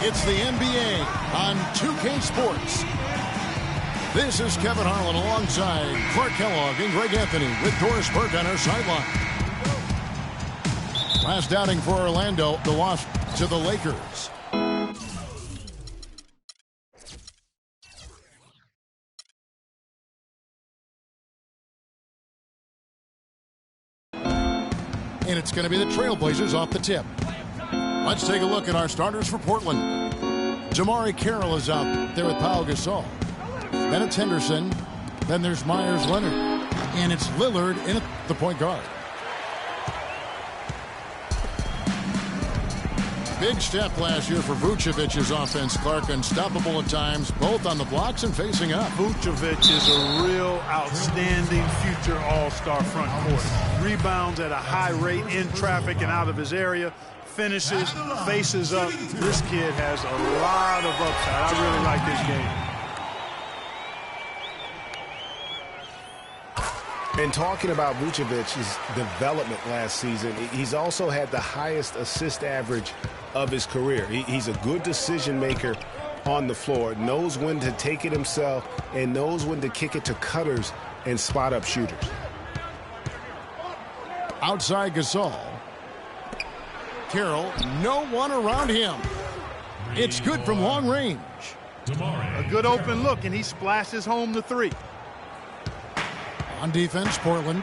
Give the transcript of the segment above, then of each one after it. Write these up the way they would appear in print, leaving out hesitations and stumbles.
It's the NBA on 2K Sports. This is Kevin Harlan alongside Clark Kellogg and Greg Anthony with Doris Burke on our sideline. Last outing for Orlando, the loss to the Lakers. And it's going to be the Trailblazers off the tip. Let's take a look at our starters for Portland. Jamari Carroll is out there with Pau Gasol. Then it's Henderson. Then there's Myers Leonard. And it's Lillard in at the point guard. Big step last year for Vucevic's offense, Clark. Unstoppable at times, both on the blocks and facing up. Vucevic is a real outstanding future all-star front court. Rebounds at a high rate in traffic and out of his area. Finishes, faces up. This kid has a lot of upside. I really like this game. And talking about Vucevic's development last season, he's also had the highest assist average of his career. He's a good decision maker on the floor, knows when to take it himself, and knows when to kick it to cutters and spot up shooters. Outside Gasol. Carroll, no one around him. It's good from long range. A good open look, and he splashes home the three. On defense, Portland.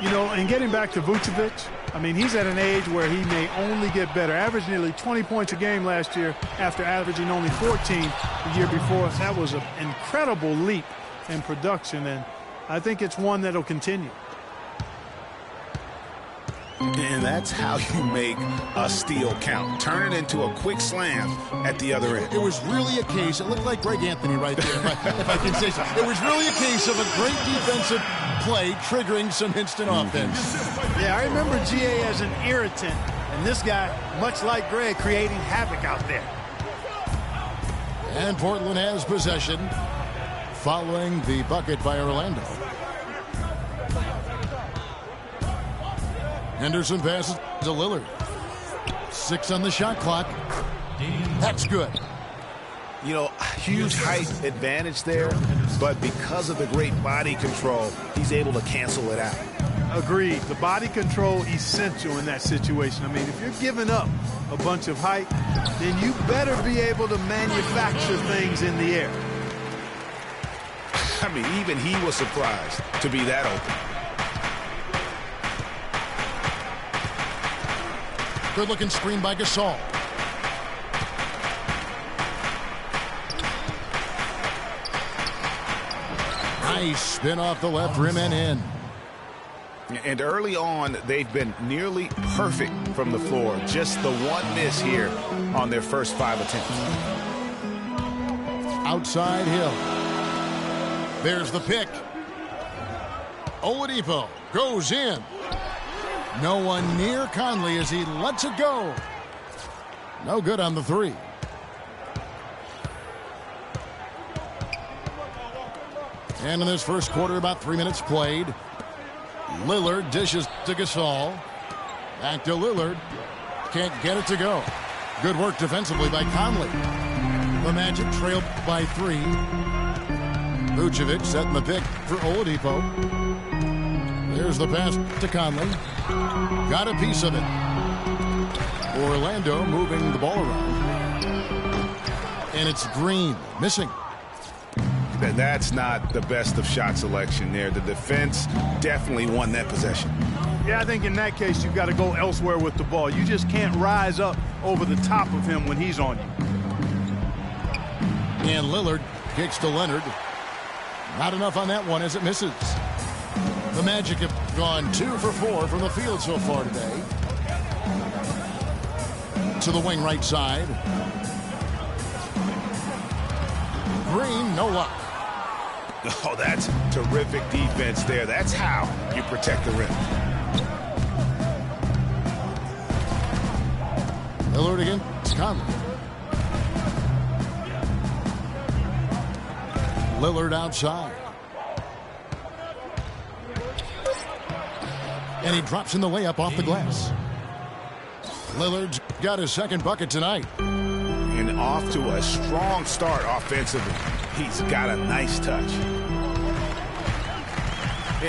You know, and getting back to Vucevic, I mean, he's at an age where he may only get better. Averaged nearly 20 points a game last year after averaging only 14 the year before. That was an incredible leap in production, and I think it's one that'll continue. And that's how you make a steal count. Turn it into a quick slam at the other end. It was really a case, it looked like Greg Anthony right there, if I can say so. It was really a case of a great defensive play triggering some instant offense. Yeah, I remember GA as an irritant, and this guy, much like Greg, creating havoc out there. And Portland has possession following the bucket by Orlando. Henderson passes to Lillard. 6 on the shot clock. That's good. You know, huge height advantage there, but because of the great body control, he's able to cancel it out. Agreed. The body control essential in that situation. I mean, if you're giving up a bunch of height, then you better be able to manufacture things in the air. I mean, even he was surprised to be that open. Good-looking screen by Gasol. Nice spin off the left rim and in. And early on, they've been nearly perfect from the floor. Just the one miss here on their first 5 attempts. Outside Hill. There's the pick. Oladipo goes in. No one near Conley as he lets it go. No good on the three. And in this first quarter, about 3 minutes played. Lillard dishes to Gasol. Back to Lillard. Can't get it to go. Good work defensively by Conley. The Magic trailed by 3. Vucevic setting the pick for Oladipo. There's the pass to Conley. Got a piece of it. Orlando moving the ball around. And it's Green missing. That's not the best of shot selection there. The defense definitely won that possession. Yeah, I think in that case, you've got to go elsewhere with the ball. You just can't rise up over the top of him when he's on you. And Lillard kicks to Leonard. Not enough on that one as it misses. The Magic have gone 2 for 4 from the field so far today. To the wing right side. Green, no luck. Oh, that's terrific defense there. That's how you protect the rim. Lillard against Conley. Lillard outside. And he drops in the layup off the glass. Lillard's got his second bucket tonight. And off to a strong start offensively. He's got a nice touch.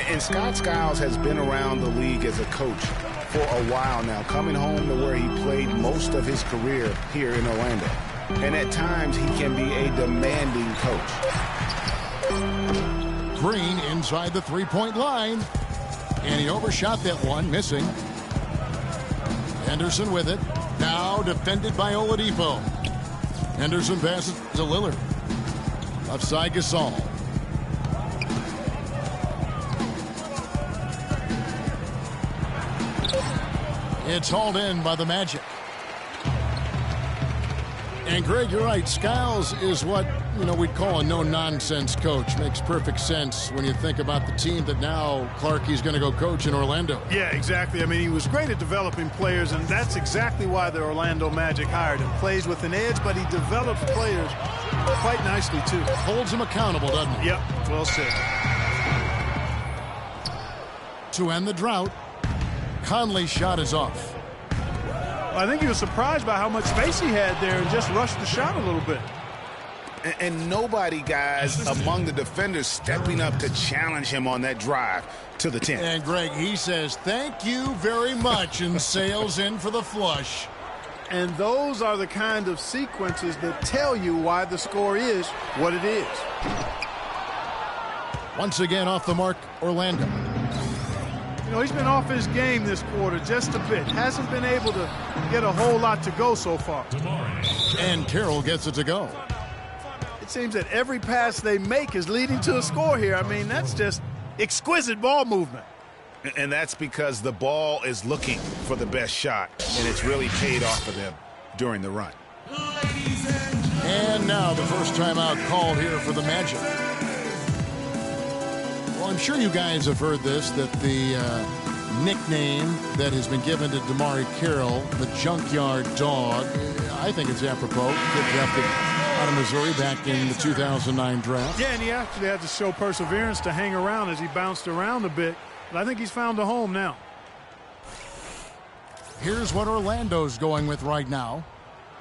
And Scott Skiles has been around the league as a coach for a while now, coming home to where he played most of his career here in Orlando. And at times, he can be a demanding coach. Green inside the three-point line. And he overshot that one, missing. Henderson with it. Now defended by Oladipo. Henderson passes to Lillard. Left side Gasol. It's hauled in by the Magic. And Greg, you're right. Skiles is what, we'd call a no-nonsense coach. Makes perfect sense when you think about the team that now Clarkie's going to go coach in Orlando. Yeah, exactly. I mean, he was great at developing players, and that's exactly why the Orlando Magic hired him. Plays with an edge, but he develops players quite nicely, too. Holds him accountable, doesn't he? Yep, well said. To end the drought, Conley's shot is off. I think he was surprised by how much space he had there and just rushed the shot a little bit. And nobody, guys, among the defenders stepping up to challenge him on that drive to the 10. And, Greg, he says, thank you very much, and sails in for the flush. And those are the kind of sequences that tell you why the score is what it is. Once again off the mark, Orlando. He's been off his game this quarter just a bit. Hasn't been able to get a whole lot to go so far. And Carroll gets it to go. It seems that every pass they make is leading to a score here. I mean, that's just exquisite ball movement. And that's because the ball is looking for the best shot, and it's really paid off for them during the run. And now the first timeout called here for the Magic. Well, I'm sure you guys have heard this, that the nickname that has been given to DeMarre Carroll, the Junkyard Dog, I think it's apropos. Kid drafted out of Missouri back in the 2009 draft. Yeah, and he actually had to show perseverance to hang around as he bounced around a bit. But I think he's found a home now. Here's what Orlando's going with right now.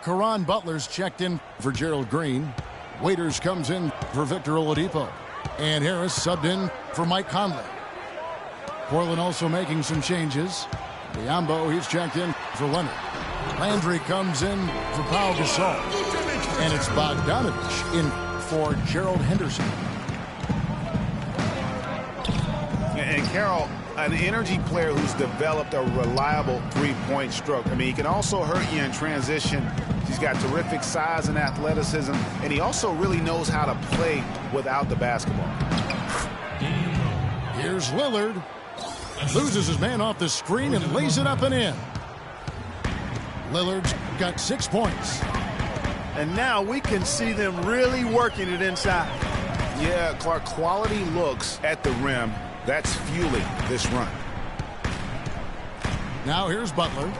Caron Butler's checked in for Gerald Green. Waiters comes in for Victor Oladipo. And Harris subbed in for Mike Conley. Portland also making some changes. Biyombo, he's checked in for Leonard. Landry comes in for Pau Gasol. And it's Bogdanovich in for Gerald Henderson. And Carroll, an energy player who's developed a reliable three-point stroke. I mean, he can also hurt you in transition. He's got terrific size and athleticism, and he also really knows how to play without the basketball. Here's Lillard. Loses his man off the screen and lays it up and in. Lillard's got 6 points. And now we can see them really working it inside. Yeah, Clark, quality looks at the rim. That's fueling this run. Now here's Butler.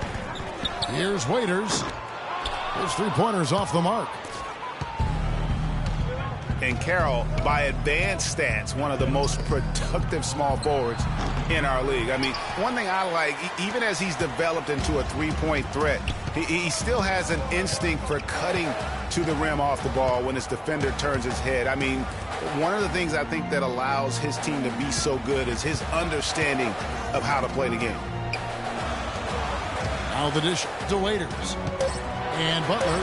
Here's Waiters. His three-pointers off the mark. And Carroll, by advanced stats, one of the most productive small forwards in our league. I mean, one thing I like, even as he's developed into a three-point threat, he still has an instinct for cutting to the rim off the ball when his defender turns his head. I mean, one of the things I think that allows his team to be so good is his understanding of how to play the game. Now the dish to Waiters. And Butler.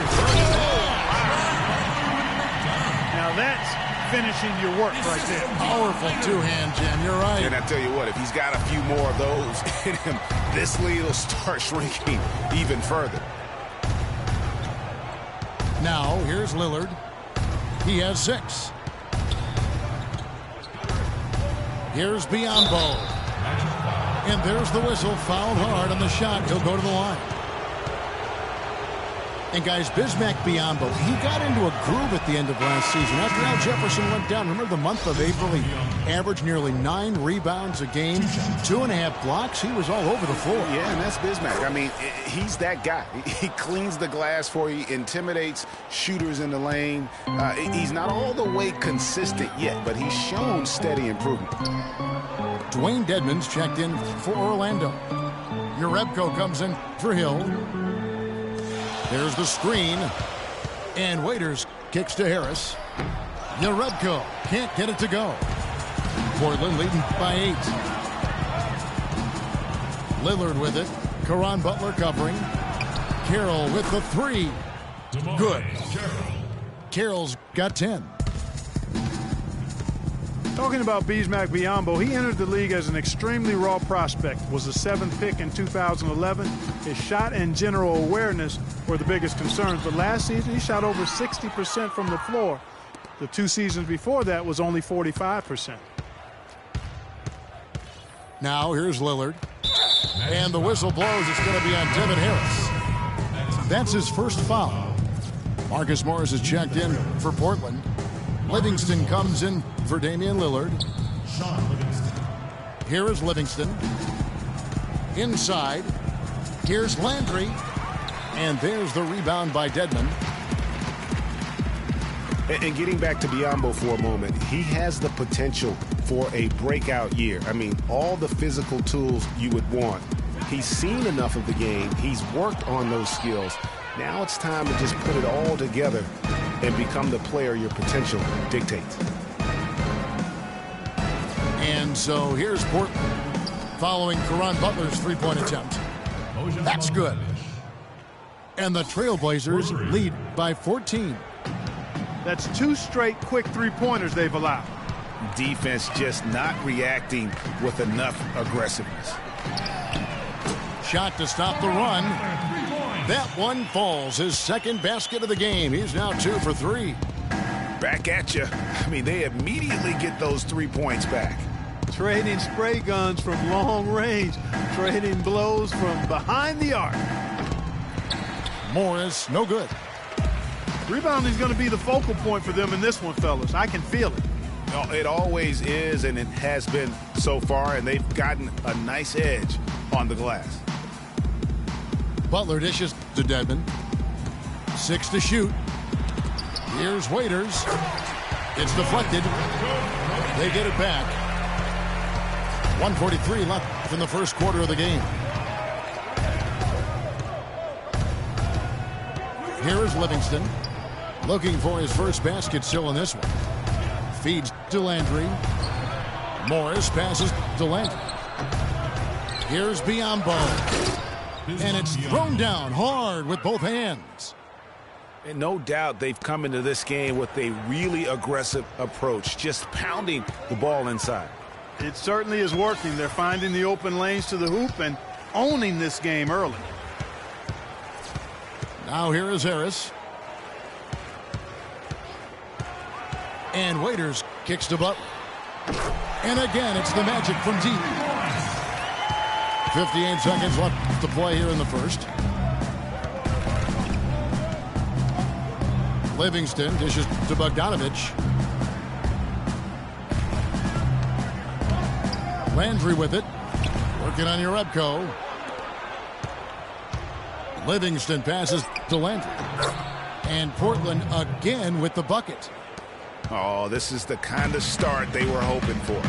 Now that's finishing your work right there. Powerful two-hand jam. You're right. And I tell you what, if he's got a few more of those in him, this lead will start shrinking even further. Now here's Lillard. He has 6. Here's Biyombo. And there's the whistle. Fouled hard on the shot. He'll go to the line. And, guys, Bismack Biyombo, he got into a groove at the end of last season. After Al Jefferson went down, remember the month of April, he averaged nearly 9 rebounds a game, 2.5 blocks. He was all over the floor. Yeah, and that's Bismack. I mean, he's that guy. He cleans the glass for you, intimidates shooters in the lane. He's not all the way consistent yet, but he's shown steady improvement. Dwayne Dedmon's checked in for Orlando. Urebko comes in for Hill. There's the screen. And Waiters kicks to Harris. Yarebko can't get it to go. Portland leading by 8. Lillard with it. Caron Butler covering. Carroll with the 3. Good. Carroll's got 10. Talking about Bismack Biyombo, he entered the league as an extremely raw prospect, was a 7th pick in 2011. His shot and general awareness were the biggest concerns, but last season he shot over 60% from the floor. The 2 seasons before that was only 45%. Now here's Lillard. And the whistle blows. It's going to be on Devin Harris. That's his first foul. Marcus Morris is checked in for Portland. Livingston comes in for Damian Lillard. Here is Livingston. Inside. Here's Landry. And there's the rebound by Dedmon. And getting back to Biyombo for a moment, he has the potential for a breakout year. I mean, all the physical tools you would want. He's seen enough of the game. He's worked on those skills. Now it's time to just put it all together and become the player your potential dictates. And so here's Portland following Caron Butler's three-point attempt. That's good. And the Trailblazers lead by 14. That's 2 straight quick three-pointers they've allowed. Defense just not reacting with enough aggressiveness. Shot to stop the run. That one falls. His second basket of the game. He's now 2 for 3. Back at you. I mean, they immediately get those 3 points back. Trading spray guns from long range. Trading blows from behind the arc. Morris, no good. Rebounding is going to be the focal point for them in this one, fellas. I can feel it. No, it always is, and it has been so far, and they've gotten a nice edge on the glass. Butler dishes to Dedmon. 6 to shoot. Here's Waiters. It's deflected. They get it back. 1:43 left in the first quarter of the game. Here is Livingston. Looking for his first basket still in this one. Feeds to Landry. Morris passes to Landry. Here's Biyombo. And it's thrown down hard with both hands. And no doubt they've come into this game with a really aggressive approach, just pounding the ball inside. It certainly is working. They're finding the open lanes to the hoop and owning this game early. Now here is Harris. And Waiters kicks to Butler. And again, it's the Magic from deep. 58 seconds left to play here in the first. Livingston dishes to Bogdanovich. Landry with it. Working on Yarebko. Livingston passes to Landry. And Portland again with the bucket. Oh, this is the kind of start they were hoping for.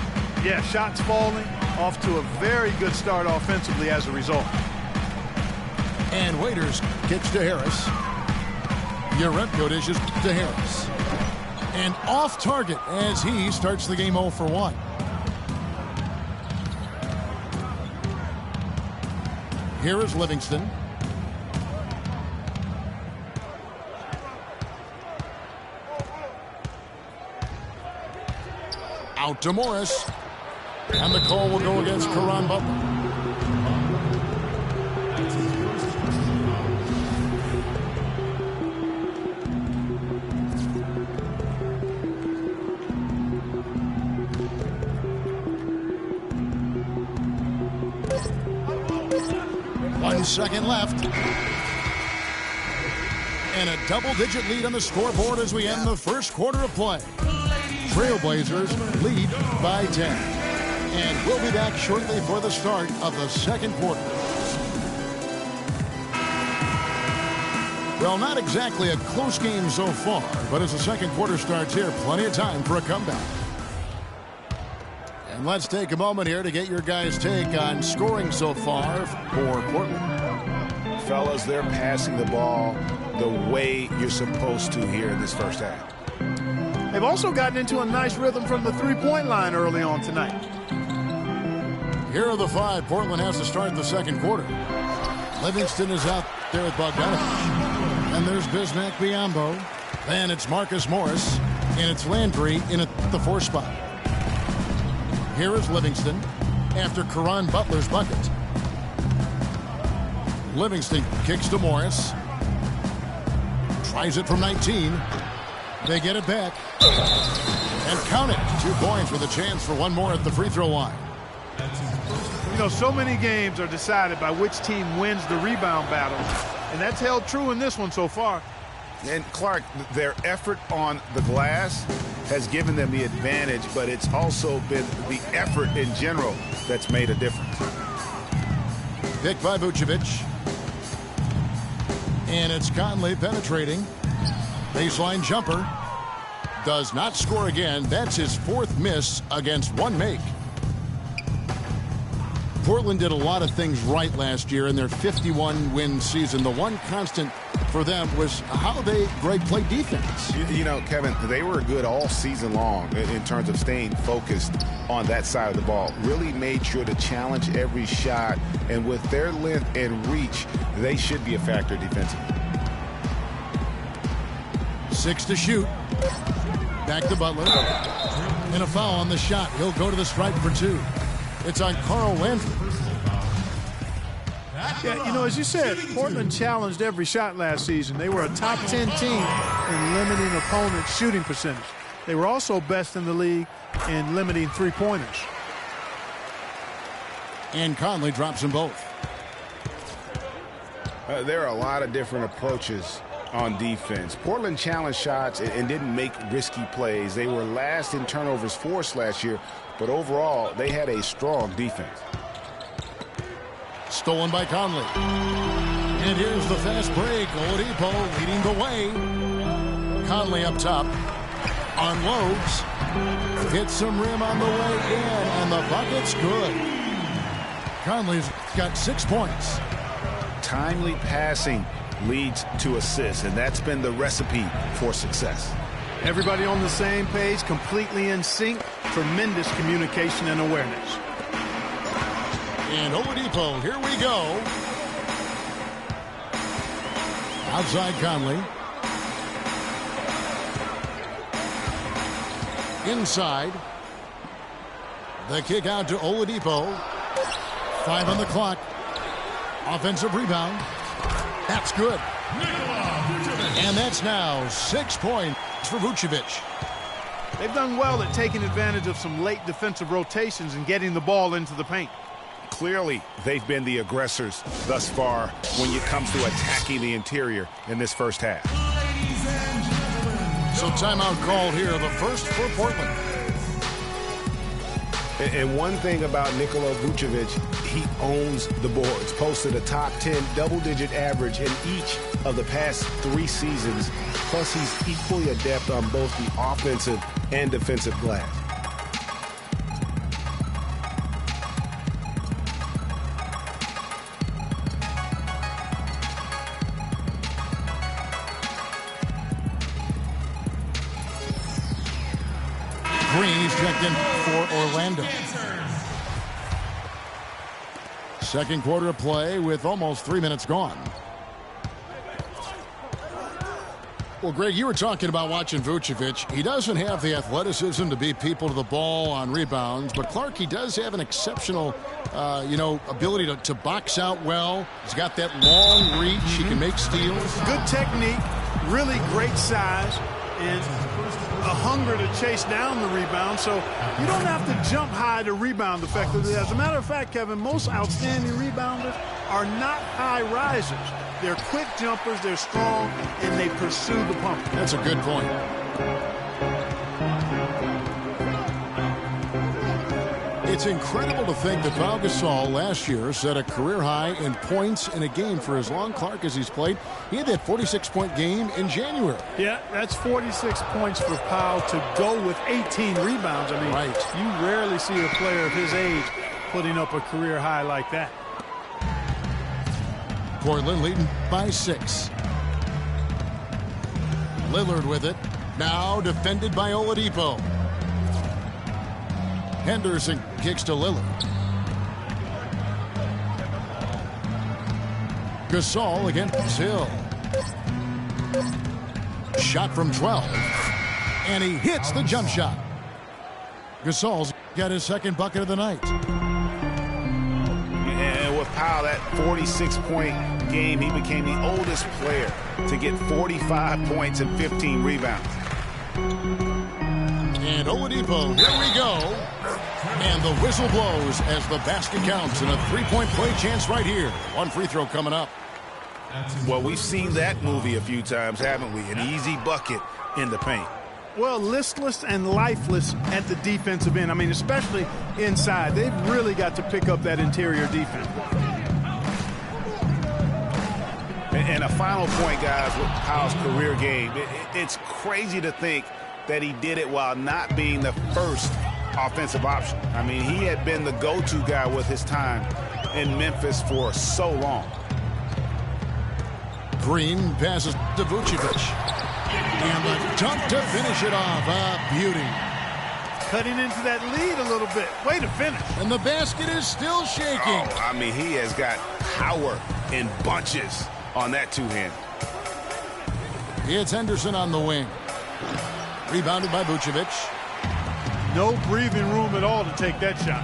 Yeah, shots falling, off to a very good start offensively as a result. And Waiters kicks to Harris. Yarebko dishes to Harris. And off target as he starts the game 0 for 1. Here is Livingston. Out to Morris. And the call will go against Caron Butler. One second left. And a double-digit lead on the scoreboard as we end the first quarter of play. Trailblazers lead by 10. And we'll be back shortly for the start of the second quarter. Well, not exactly a close game so far, but as the second quarter starts here, plenty of time for a comeback. And let's take a moment here to get your guys' take on scoring so far for Portland. fellas, they're passing the ball the way you're supposed to here in this first half. They've also gotten into a nice rhythm from the three-point line early on tonight. Here are the five Portland has to start the second quarter. Livingston is out there with Bogdanovich. And there's Bismack Biyombo. Then it's Marcus Morris. And it's Landry in at the 4 spot. Here is Livingston after Caron Butler's bucket. Livingston kicks to Morris. Tries it from 19. They get it back. And count it. 2 points with a chance for one more at the free throw line. You know, so many games are decided by which team wins the rebound battle. And that's held true in this one so far. And Clark, their effort on the glass has given them the advantage, but it's also been the effort in general that's made a difference. Picked by Vucevic. And it's Conley penetrating. Baseline jumper. Does not score again. That's his 4th miss against 1 make. Portland did a lot of things right last year in their 51-win season. The one constant for them was how they played defense. You know, Kevin, they were good all season long in terms of staying focused on that side of the ball. Really made sure to challenge every shot. And with their length and reach, they should be a factor defensively. 6 to shoot. Back to Butler. And a foul on the shot. He'll go to the stripe for 2. It's on Carl Landry. Yeah, you know, as you said, Portland challenged every shot last season. They were a top 10 team in limiting opponents' shooting percentage. They were also best in the league in limiting three-pointers. And Conley drops them both. There are a lot of different approaches on defense. Portland challenged shots and didn't make risky plays. They were last in turnovers forced last year, but overall, they had a strong defense. Stolen by Conley. And here's the fast break. Oladipo leading the way. Conley up top. Unloads. Hits some rim on the way in, and the bucket's good. Conley's got 6 points. Timely passing leads to assists, and that's been the recipe for success. Everybody on the same page, completely in sync. Tremendous communication and awareness. And Oladipo, here we go. Outside Conley. Inside. The kick out to Oladipo. 5 on the clock. Offensive rebound. That's good. And that's now 6 points for Vucevic. They've done well at taking advantage of some late defensive rotations and getting the ball into the paint. Clearly, they've been the aggressors thus far when it comes to attacking the interior in this first half. So timeout called here, the first for Portland. And one thing about Nikola Vucevic, he owns the boards. Posted a top 10 double-digit average in each of the past 3 seasons. Plus, he's equally adept on both the offensive and defensive glass. Green's checked in for Orlando. Second quarter of play with almost 3 minutes gone. Well, Greg, you were talking about watching Vucevic. He doesn't have the athleticism to beat people to the ball on rebounds, but Clark, he does have an exceptional, ability to box out well. He's got that long reach. He can make steals. Good technique, really great size, and a hunger to chase down the rebound, so you don't have to jump high to rebound effectively. As a matter of fact, Kevin, most outstanding rebounders are not high risers. They're quick jumpers, they're strong, and they pursue the pump. That's a good point. It's incredible to think that Pau Gasol last year set a career high in points in a game for as long, Clark, as he's played. He had that 46-point game in January. Yeah, that's 46 points for Pau to go with 18 rebounds. I mean, right. You rarely see a player of his age putting up a career high like that. Portland leading by 6. Lillard with it. Now defended by Oladipo. Henderson kicks to Lillard. Gasol against Hill. Shot from 12. And he hits the jump shot. Gasol's got his second bucket of the night. And with Powell, that 46-point game, he became the oldest player to get 45 points and 15 rebounds. And Oladipo, here we go. And the whistle blows as the basket counts, and a three-point play chance right here. One free throw coming up. Well, we've seen that movie a few times, haven't we? An easy bucket in the paint. Well, listless and lifeless at the defensive end. I mean, especially inside. They've really got to pick up that interior defense. And a final point, guys, with Powell's career game. It's crazy to think that he did it while not being the first offensive option. I mean, he had been the go-to guy with his time in Memphis for so long. Green passes to Vucevic. And the dunk to finish it off. A beauty. Cutting into that lead a little bit. Way to finish. And the basket is still shaking. Oh, I mean, he has got power in bunches on that two-hand. It's Henderson on the wing. Rebounded by Vucevic. No breathing room at all to take that shot.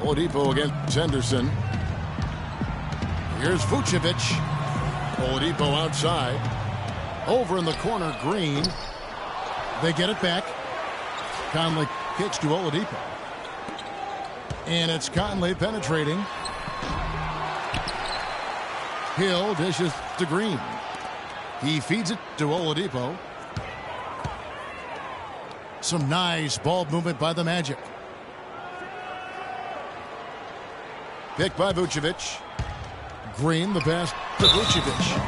Oladipo against Henderson. Here's Vucevic. Oladipo outside. Over in the corner, Green. They get it back. Conley kicks to Oladipo. And it's Conley penetrating. Hill dishes to Green. He feeds it to Oladipo. Some nice ball movement by the Magic. Picked by Vucevic. Green, the pass to Vucevic.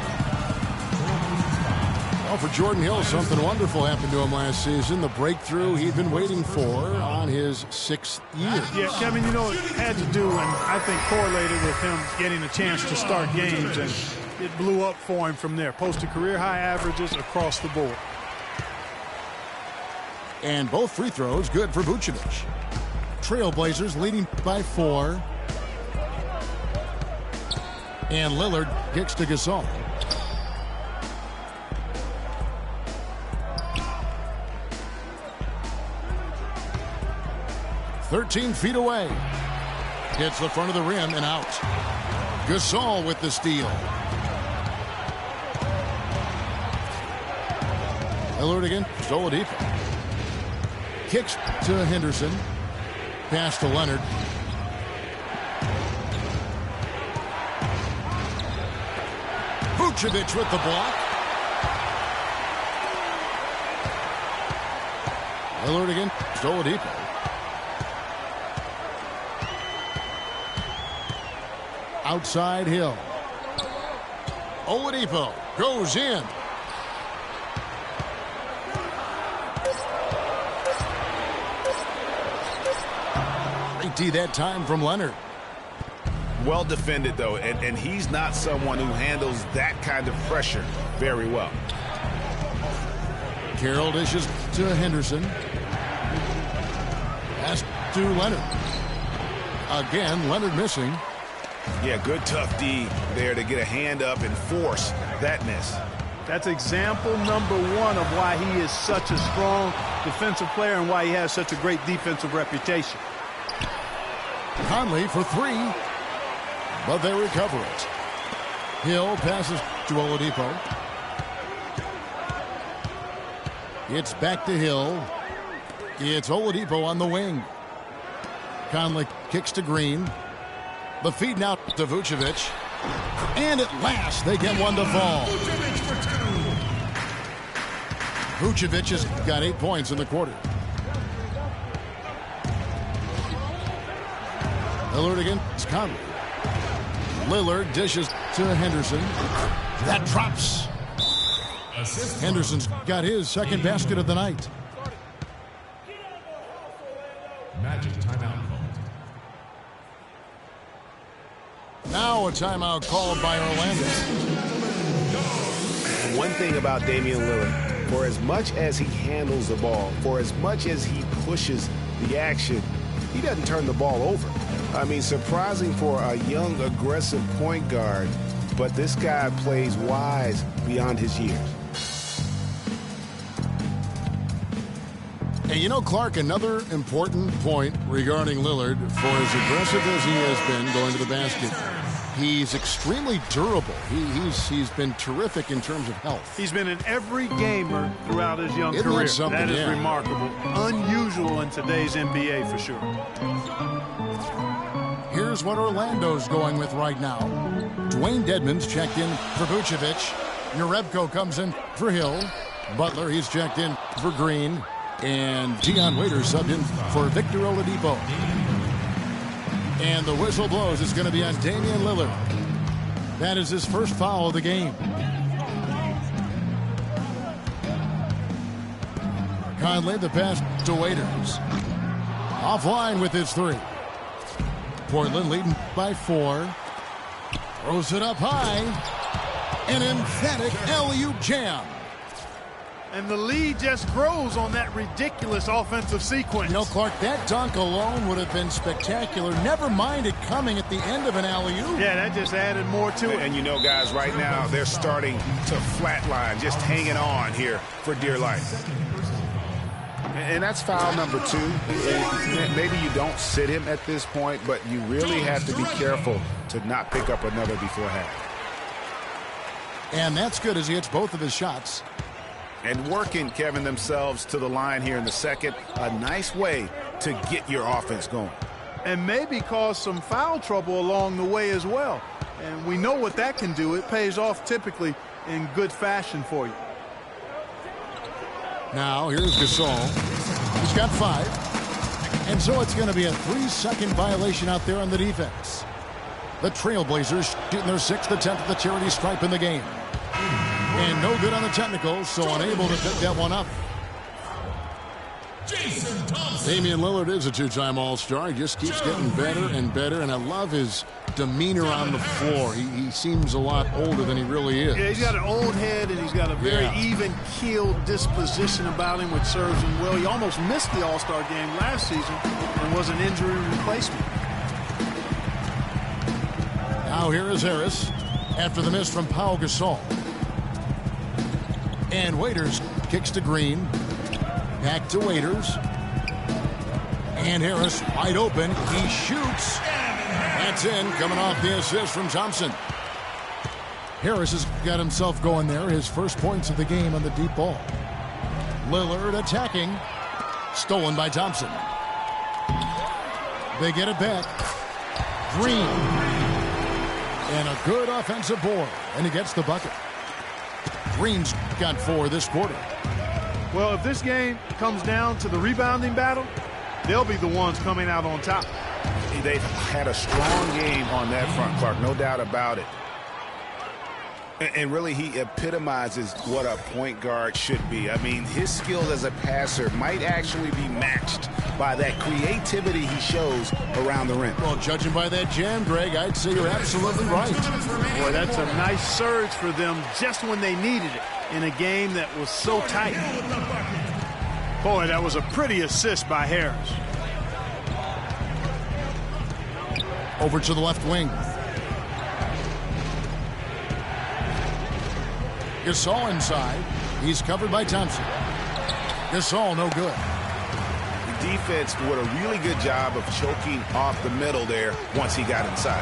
Well, for Jordan Hill, something wonderful happened to him last season. The breakthrough he'd been waiting for on his 6th year. Yeah, Kevin, you know, it had to do, and I think correlated with him getting a chance to start games, and it blew up for him from there. Posted career-high averages across the board. And both free throws good for Vucevic. Trailblazers leading by 4. And Lillard kicks to Gasol. "13 feet away. Hits the front of the rim and out. Gasol with the steal. Lillard again. Oladipo. Kicks to Henderson. Pass to Leonard. Vucevic with the block. Lillard again. Oladipo. Outside Hill. Oladipo goes in. Great D that time from Leonard. Well defended, though, and he's not someone who handles that kind of pressure very well. Carroll dishes to Henderson. Pass to Leonard. Again, Leonard missing. Yeah, good tough D there to get a hand up and force that miss. That's example number 1 of why he is such a strong defensive player and why he has such a great defensive reputation. Conley for 3, but they recover it. Hill passes to Oladipo. It's back to Hill. It's Oladipo on the wing. Conley kicks to Green. The feed now to Vucevic. And at last, they get one to fall. Vucevic has got 8 points in the quarter. Lillard against Conley. Lillard dishes to Henderson. That drops. Henderson's got his second basket of the night. Magic timeout called. Now a timeout called by Orlando. One thing about Damian Lillard, for as much as he handles the ball, for as much as he pushes the action, he doesn't turn the ball over. I mean, surprising for a young, aggressive point guard, but this guy plays wise beyond his years. And you know, Clark, another important point regarding Lillard, for as aggressive as he has been going to the basket, he's extremely durable. He's been terrific in terms of health. He's been an every gamer throughout his young career. That is remarkable. Unusual in today's NBA for sure. Here's what Orlando's going with right now. Dwayne Dedmon's checked in for Vucevic. Jerebko comes in for Hill. Butler, he's checked in for Green. And Dion Waiters subbed in for Victor Oladipo. And the whistle blows. It's going to be on Damian Lillard. That is his first foul of the game. Conley, the pass to Waiters. Offline with his three. Portland leading by 4. Throws it up high. An emphatic alley-oop jam. And the lead just grows on that ridiculous offensive sequence. You know, Clark, that dunk alone would have been spectacular. Never mind it coming at the end of an alley-oop. Yeah, that just added more to it. And you know, guys, right now they're starting to flatline, just hanging on here for dear life. And that's foul number 2. Maybe you don't sit him at this point, but you really have to be careful to not pick up another before half. And that's good as he hits both of his shots. And working, Kevin, themselves to the line here in the second. A nice way to get your offense going. And maybe cause some foul trouble along the way as well. And we know what that can do. It pays off typically in good fashion for you. Now, here's Gasol. He's got 5. And so it's going to be a 3-second violation out there on the defense. The Trailblazers shooting their 6th attempt at the charity stripe in the game. And no good on the technicals, so unable to pick that one up. Damian Lillard is a 2-time All-Star. He just keeps getting better and better, and I love his demeanor on the floor. He seems a lot older than he really is. Yeah, he's got an old head, and he's got a very even-keeled disposition about him, which serves him well. He almost missed the All-Star game last season and was an injury replacement. Now here is Harris after the miss from Pau Gasol. And Waiters kicks to Green. Back to Waiters. And Harris wide open. He shoots. That's in, coming off the assist from Thompson. Harris has got himself going there. His first points of the game on the deep ball. Lillard attacking. Stolen by Thompson. They get it back. Green. And a good offensive board. And he gets the bucket. Green's got 4 this quarter. Well, if this game comes down to the rebounding battle, they'll be the ones coming out on top. They've had a strong game on that front, Clark, no doubt about it. And really, he epitomizes what a point guard should be. I mean, his skills as a passer might actually be matched by that creativity he shows around the rim. Well, judging by that jam, Greg, I'd say you're absolutely right. Boy, that's a nice surge for them just when they needed it in a game that was so tight. Boy, that was a pretty assist by Harris. Over to the left wing. Gasol inside. He's covered by Thompson. Gasol no good. The defense did a really good job of choking off the middle there once he got inside.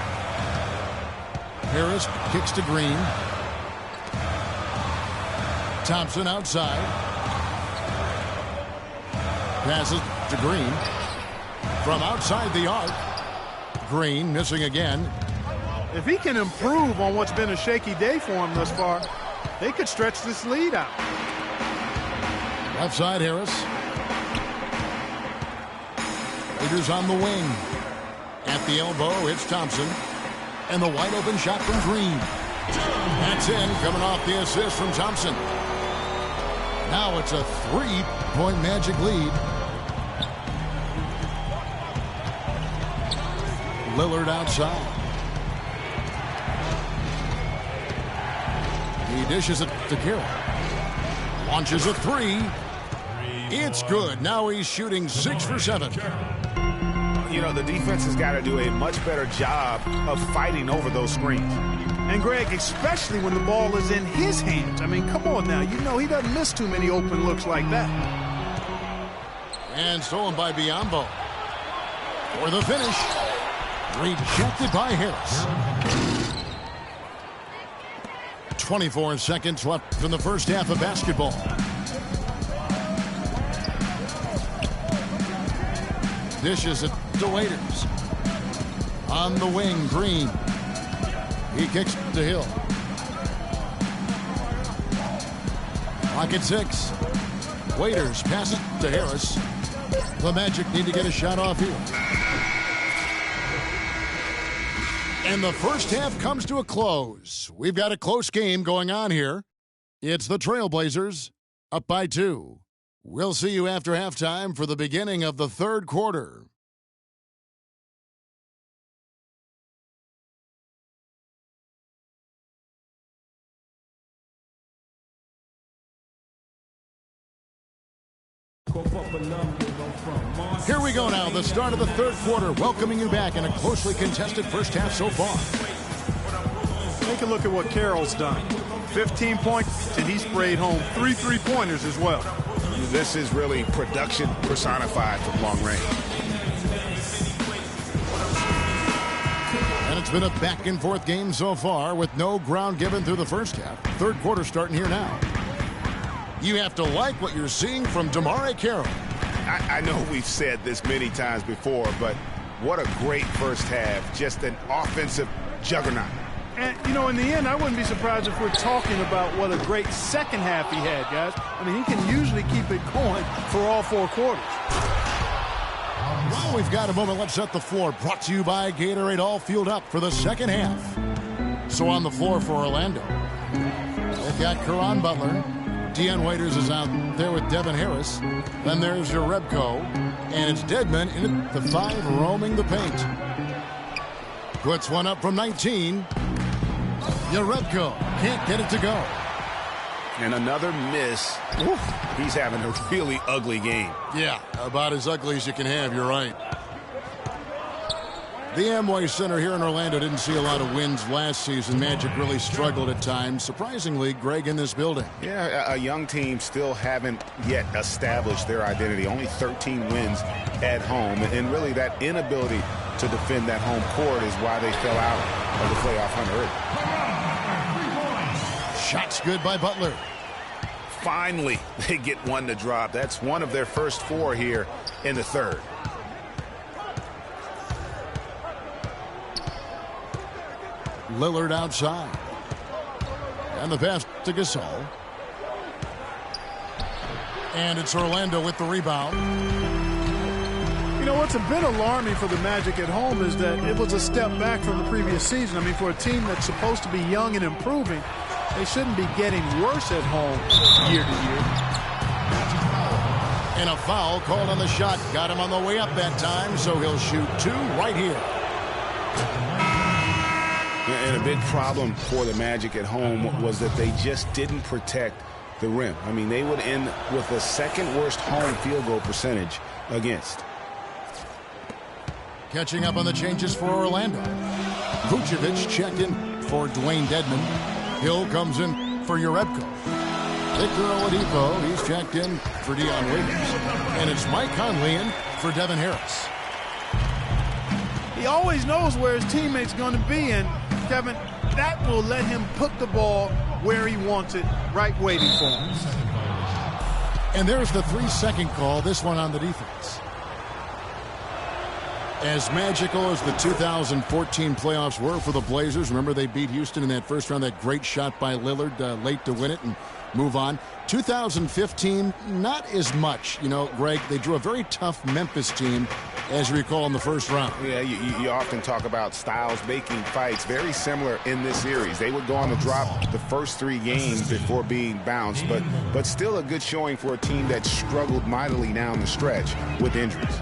Harris kicks to Green. Thompson outside. Passes to Green. From outside the arc. Green missing again. If he can improve on what's been a shaky day for him thus far, they could stretch this lead out. Left side, Harris. Raiders on the wing. At the elbow, it's Thompson. And the wide open shot from Green. That's in, coming off the assist from Thompson. Now it's a 3-point Magic lead. Lillard outside. He dishes it to Carroll. Launches a three. It's good. Now he's shooting 6 for 7. You know, the defense has got to do a much better job of fighting over those screens. And, Greg, especially when the ball is in his hands. I mean, come on now. You know he doesn't miss too many open looks like that. And stolen by Biombo. For the finish. Rejected by Harris. 24 seconds left in the first half of basketball. Dishes it to Waiters. On the wing, Green. He kicks to Hill. Clock at 6. Waiters passes to Harris. The Magic need to get a shot off here. And the first half comes to a close. We've got a close game going on here. It's the Trailblazers up by 2. We'll see you after halftime for the beginning of the third quarter. Here we go now, the start of the third quarter, welcoming you back in a closely contested first half so far. Take a look at what Carroll's done. 15 points, and he sprayed home 3 3-pointers as well. This is really production personified from long range. And it's been a back-and-forth game so far with no ground given through the first half. Third quarter starting here now. You have to like what you're seeing from DeMar Carroll. I know we've said this many times before, but what a great first half. Just an offensive juggernaut. And, you know, in the end, I wouldn't be surprised if we're talking about what a great second half he had, guys. I mean, he can usually keep it going for all 4 quarters. Well, we've got a moment. Let's set the floor. Brought to you by Gatorade, all fueled up for the second half. So on the floor for Orlando, they've got Caron Butler. Dion Waiters is out there with Devin Harris. Then there's Jerebko. And it's Dedmon in at the 5 roaming the paint. Puts one up from 19. Jerebko can't get it to go. And another miss. Oof. He's having a really ugly game. Yeah, about as ugly as you can have, you're right. The Amway Center here in Orlando didn't see a lot of wins last season. Magic really struggled at times. Surprisingly, Greg, in this building. Yeah, a young team still haven't yet established their identity. Only 13 wins at home. And really that inability to defend that home court is why they fell out of the playoff hunt early. Shots good by Butler. Finally, they get one to drop. That's one of their first 4 here in the third. Lillard outside. And the pass to Gasol. And it's Orlando with the rebound. You know, what's a bit alarming for the Magic at home is that it was a step back from the previous season. I mean, for a team that's supposed to be young and improving, they shouldn't be getting worse at home year to year. And a foul called on the shot. Got him on the way up that time, so he'll shoot 2 right here. And a big problem for the Magic at home was that they just didn't protect the rim. I mean, they would end with the second worst home field goal percentage against. Catching up on the changes for Orlando. Vucevic checked in for Dwayne Dedmon. Hill comes in for Jerebko. Victor Oladipo, he's checked in for Dion Waiters. And it's Mike Conley in for Devin Harris. He always knows where his teammate's going to be, and Kevin, that will let him put the ball where he wants it, right waiting for him. And there's the 3-second call, this one on the defense. As magical as the 2014 playoffs were for the Blazers, remember they beat Houston in that first round, that great shot by Lillard late to win it and move on. 2015, not as much. You know, Greg, they drew a very tough Memphis team, as you recall, in the first round. Yeah, you often talk about styles making fights. Very similar in this series. They would go on to drop the first 3 games before being bounced, but still a good showing for a team that struggled mightily down the stretch with injuries.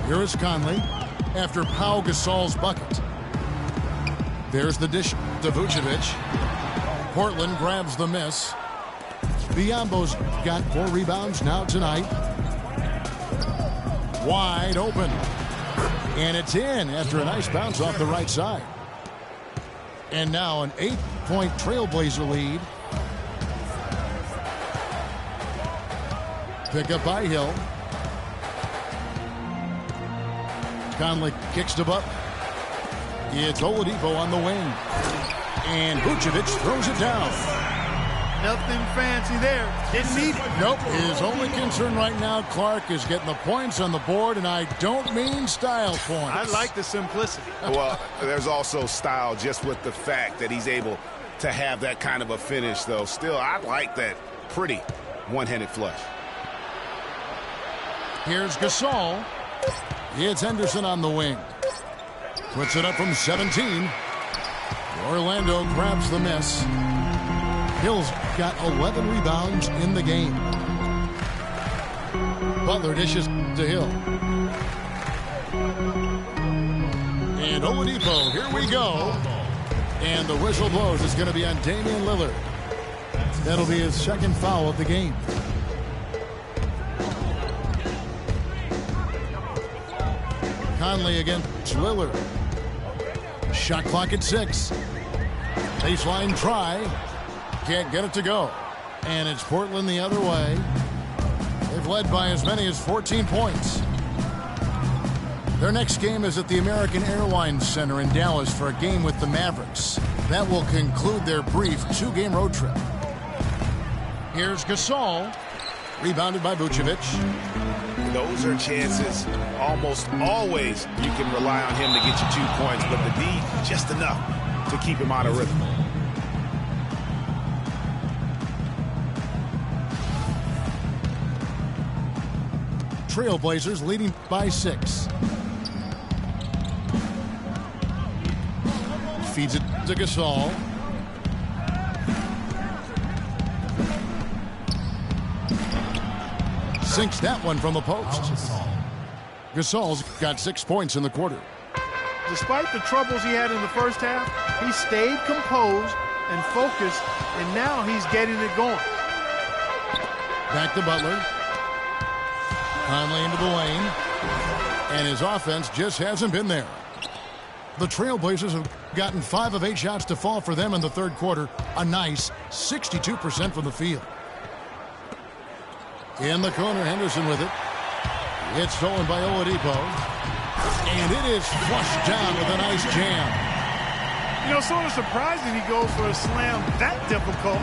Here is Conley after Pau Gasol's bucket. There's the dish to Vucevic. Portland grabs the miss. Biombo's got 4 rebounds now tonight. Wide open. And it's in after a nice bounce off the right side. And now an 8-point Trailblazer lead. Pick up by Hill. Conley kicks to Butler. It's Oladipo on the wing. And Vucevic throws it down. Nothing fancy there. Didn't need it. Nope. His only concern right now, Clark, is getting the points on the board, and I don't mean style points. I like the simplicity. Well, there's also style just with the fact that he's able to have that kind of a finish, though. Still, I like that pretty one-handed flush. Here's Gasol. It's Henderson on the wing. Puts it up from 17. Orlando grabs the miss. Hill's got 11 rebounds in the game. Butler dishes to Hill. And Oladipo, here we go. And the whistle blows. It's going to be on Damian Lillard. That'll be his second foul of the game. Conley against Lillard. Shot clock at 6. Baseline try. Can't get it to go. And it's Portland the other way. They've led by as many as 14 points. Their next game is at the American Airlines Center in Dallas for a game with the Mavericks. That will conclude their brief 2-game road trip. Here's Gasol. Rebounded by Vucevic. Those are chances. Almost always you can rely on him to get you 2 points, but the D, just enough to keep him out of rhythm. Trailblazers leading by 6. Feeds it to Gasol. Sinks that one from the post. Gasol's got 6 points in the quarter. Despite the troubles he had in the first half, he stayed composed and focused, and now he's getting it going. Back to Butler. Conley into the lane. And his offense just hasn't been there. The Trailblazers have gotten 5 of 8 shots to fall for them in the third quarter. A nice 62% from the field. In the corner, Henderson with it. It's stolen by Oladipo. And it is flushed down with a nice jam. You know, sort of surprising he goes for a slam that difficult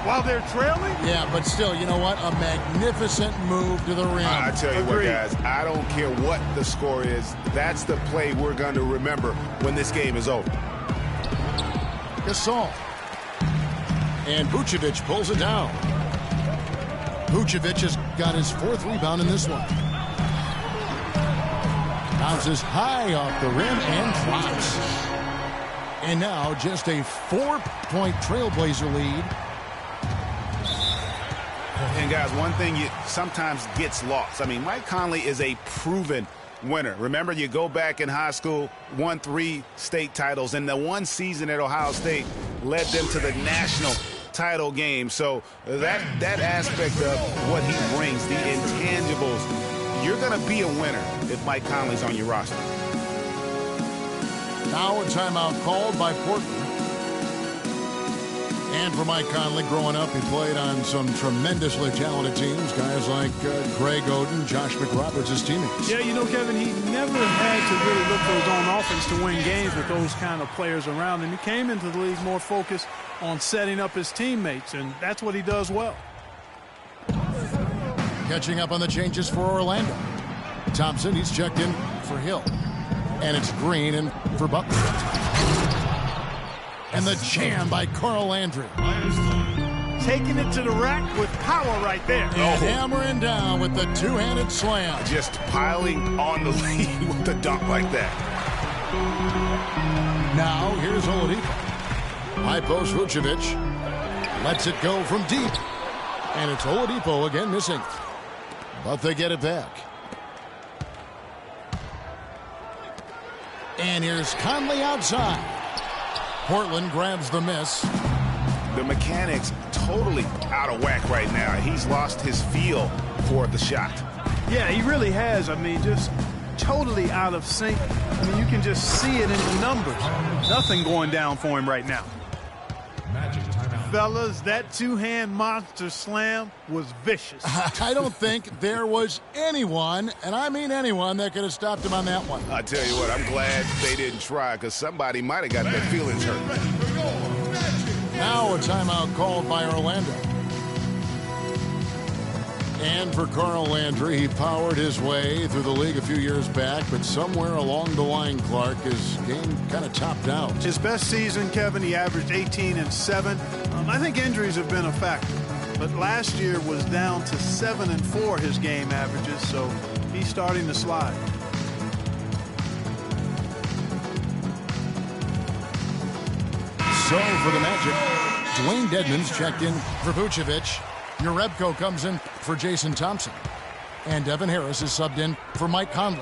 while they're trailing. Yeah, but still, you know what? A magnificent move to the rim. I tell you what, guys, I don't care what the score is. That's the play we're going to remember when this game is over. Gasol. And Vucevic pulls it down. Vucevic has got his 4th rebound in this one. Bounces high off the rim and drops. And now just a 4-point Trailblazer lead. And guys, one thing you sometimes gets lost. I mean, Mike Conley is a proven winner. Remember, you go back in high school, won 3 state titles, and the one season at Ohio State led them to the national title game. So that aspect of what he brings, the intangibles, you're going to be a winner if Mike Conley's on your roster. Now a timeout called by Portland. And for Mike Conley, growing up, he played on some tremendously talented teams. Guys like Greg Oden, Josh McRoberts, his teammates. Yeah, you know, Kevin, he never had to really look for his own offense to win games with those kind of players around him. He came into the league more focused on setting up his teammates, and that's what he does well. Catching up on the changes for Orlando. Thompson, he's checked in for Hill. And it's Green and for Butler. And the jam by Carl Landry. Taking it to the rack with power right there. And hammering down with the 2-handed slam. Just piling on the lead with the dunk like that. Now here's Oladipo. High post Vucevic. Lets it go from deep. And it's Oladipo again missing. But they get it back. And here's Conley outside. Portland grabs the miss. The mechanics totally out of whack right now. He's lost his feel for the shot. Yeah, he really has. I mean, just totally out of sync. I mean, you can just see it in the numbers. Nothing going down for him right now. Fellas, that two-hand monster slam was vicious. I don't think there was anyone, and I mean anyone, that could have stopped him on that one. I tell you what, I'm glad they didn't try, because somebody might have got their feelings hurt. Now a timeout called by Orlando. And for Carl Landry, he powered his way through the league a few years back, but somewhere along the line, Clark, his game kind of topped out. His best season, Kevin, he averaged 18 and 7. I think injuries have been a factor, but last year was down to 7 and 4 his game averages, so he's starting to slide. So for the Magic, Dwayne Dedmon's checked in for Vucevic. Jerebko comes in for Jason Thompson. And Devin Harris is subbed in for Mike Conley.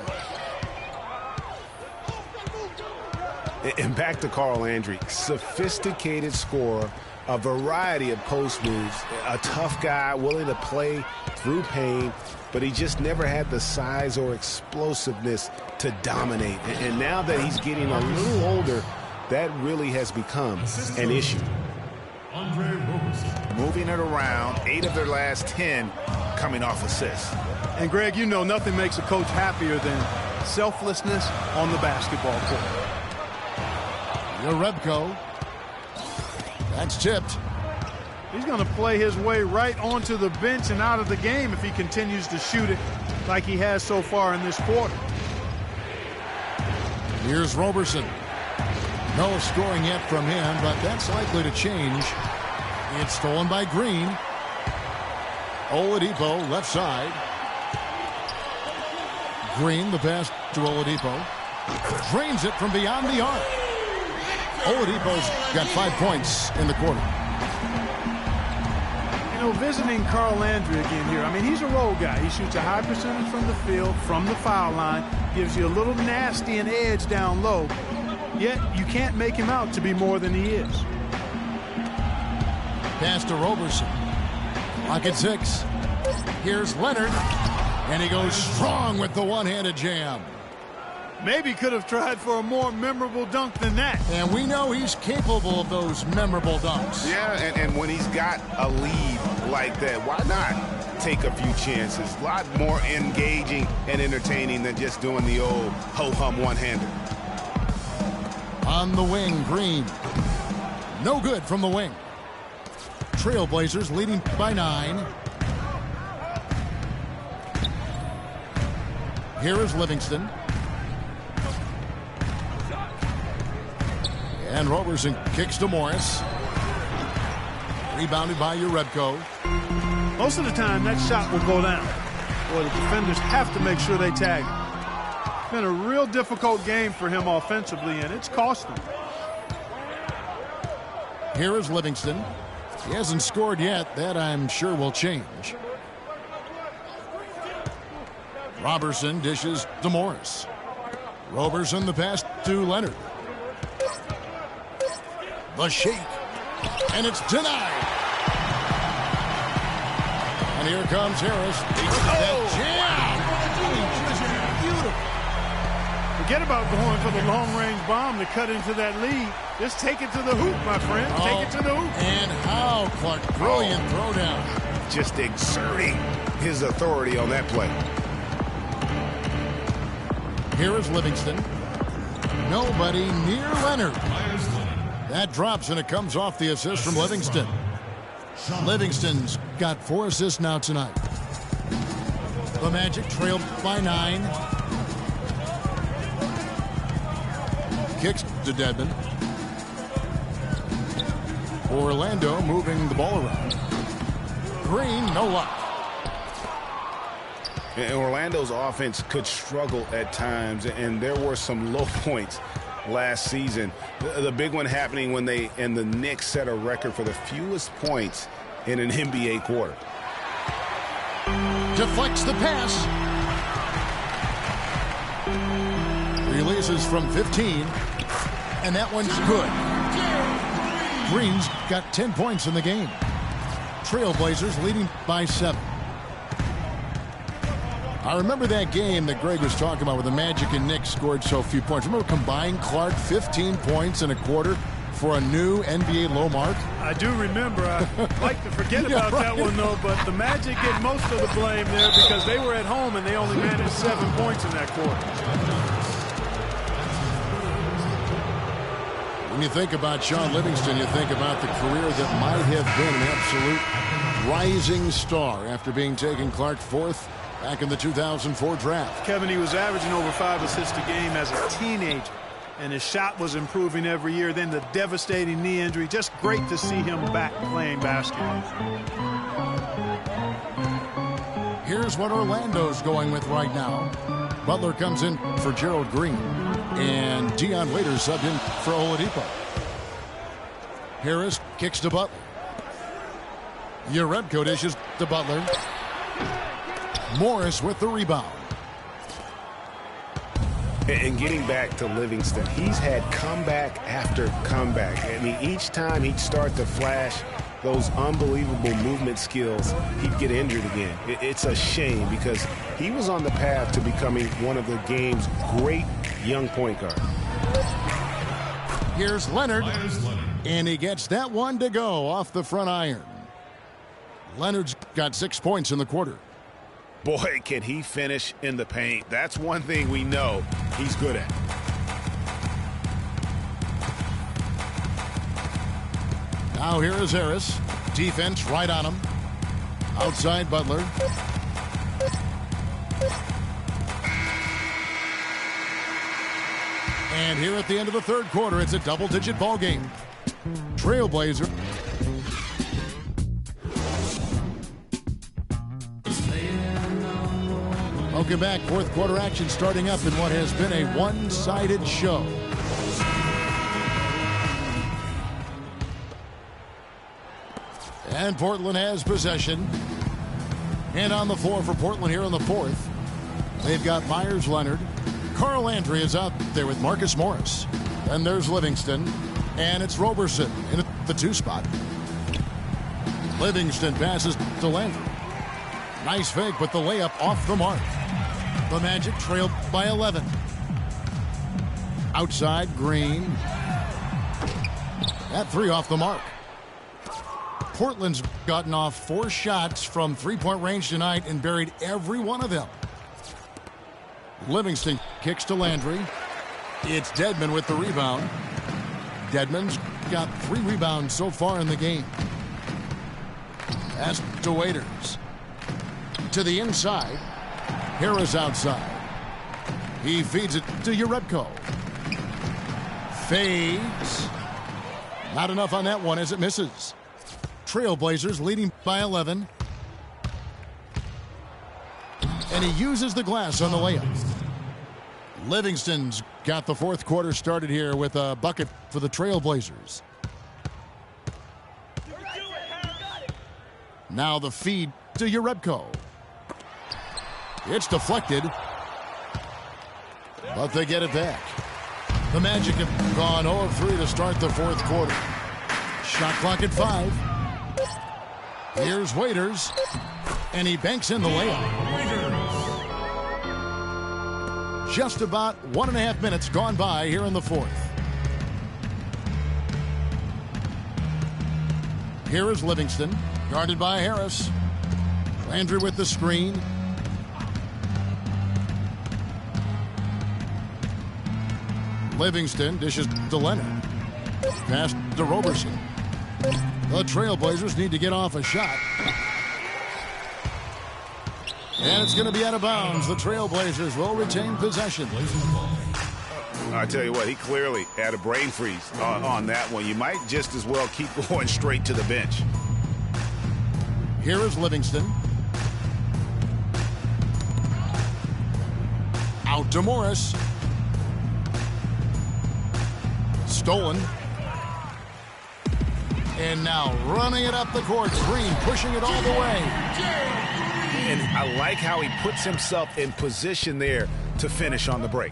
And back to Carl Landry, sophisticated scorer, a variety of post moves, a tough guy willing to play through pain, but he just never had the size or explosiveness to dominate. And now that he's getting a little older, that really has become an issue. Moving it around, 8 of their last 10 coming off assists. And Greg, you know nothing makes a coach happier than selflessness on the basketball court. Jerebko. That's tipped. He's going to play his way right onto the bench and out of the game if he continues to shoot it like he has so far in this quarter. Here's Roberson. No scoring yet from him, but that's likely to change. It's stolen by Green. Oladipo, left side. Green, the pass to Oladipo. Drains it from beyond the arc. Oladipo's got 5 points in the quarter. You know, visiting Carl Landry again here. I mean, he's a role guy. He shoots a high percentage from the field, from the foul line, gives you a little nasty and edge down low. Yet, you can't make him out to be more than he is. Pass to Roberson. Clock at 6. Here's Leonard. And he goes strong with the one-handed jam. Maybe could have tried for a more memorable dunk than that. And we know he's capable of those memorable dunks. Yeah, and when he's got a lead like that, why not take a few chances? A lot more engaging and entertaining than just doing the old ho-hum one-hander. On the wing, Green. No good from the wing. Trailblazers leading by 9. Here is Livingston. And Roberson kicks to Morris. Rebounded by Jerebko. Most of the time, that shot will go down. Boy, the defenders have to make sure they tag him. It's been a real difficult game for him offensively, and it's cost him. Here is Livingston. He hasn't scored yet. That, I'm sure, will change. Roberson dishes to Morris. Roberson, the pass to Leonard. The shake. And it's denied. And here comes Harris. That jam. Beautiful. Forget about going for the long-range bomb to cut into that lead. Just take it to the hoop, my friend. Take it to the hoop. And how, Clark. Brilliant throwdown. Just exerting his authority on that play. Here is Livingston. Nobody near Leonard. That drops, and it comes off the assist from Livingston. Livingston's got 4 assists now tonight. The Magic trailed by 9. Kicks to Dedmon. Orlando moving the ball around. Green, no luck. And Orlando's offense could struggle at times, and there were some low points last season. The big one happening when the Knicks set a record for the fewest points in an NBA quarter. Deflects the pass. Releases from 15. And that one's good. Green's got 10 points in the game. Trailblazers leading by 7. I remember that game that Greg was talking about where the Magic and Knicks scored so few points. Remember combined Clark 15 points in a quarter for a new NBA low mark? I do remember. I like to forget about that one, though, but the Magic get most of the blame there because they were at home and they only managed 7 points in that quarter. When you think about Sean Livingston, you think about the career that might have been an absolute rising star after being taken Clark 4th back in the 2004 draft. Kevin, he was averaging over 5 assists a game as a teenager, and his shot was improving every year. Then the devastating knee injury. Just great to see him back playing basketball. Here's what Orlando's going with right now. Butler comes in for Gerald Green, and Dion Waiters subbed in for Oladipo. Harris kicks to Butler. Jerebko dishes to Butler. Morris with the rebound. And getting back to Livingston, he's had comeback after comeback. I mean, each time he'd start to flash those unbelievable movement skills, he'd get injured again. It's a shame because he was on the path to becoming one of the game's great young point guards. Here's Leonard, and he gets that one to go off the front iron. Leonard's got 6 points in the quarter. Boy, can he finish in the paint. That's one thing we know he's good at. Now here is Harris. Defense right on him. Outside Butler. And here at the end of the third quarter, it's a double-digit ball game. Trailblazer. Welcome back. Fourth quarter action starting up in what has been a one-sided show. And Portland has possession. And on the floor for Portland here in the fourth, they've got Myers Leonard. Carl Landry is out there with Marcus Morris. And there's Livingston. And it's Roberson in the 2 spot. Livingston passes to Landry. Nice fake, but the layup off the mark. The Magic trailed by 11. Outside, Green. That 3 off the mark. Portland's gotten off 4 shots from three-point range tonight and buried every one of them. Livingston kicks to Landry. It's Dedmon with the rebound. Dedmon's got 3 rebounds so far in the game. Pass to Waiters. To the inside. Harris outside. He feeds it to Jerebko. Fades. Not enough on that one as it misses. Trailblazers leading by 11. And he uses the glass on the layup. Livingston's got the fourth quarter started here with a bucket for the Trailblazers. Now the feed to Jerebko. It's deflected, but they get it back. The Magic have gone 0 of 3 to start the fourth quarter. Shot clock at 5. Here's Waiters, and he banks in the layup. Just about 1.5 minutes gone by here in the fourth. Here is Livingston, guarded by Harris. Landry with the screen. Livingston dishes to Leonard. Pass to Roberson. The Trailblazers need to get off a shot. And it's going to be out of bounds. The Trailblazers will retain possession. I tell you what, he clearly had a brain freeze on that one. You might just as well keep going straight to the bench. Here is Livingston. Out to Morris. Stolen. And now running it up the court. Green pushing it all the way. And I like how he puts himself in position there to finish on the break.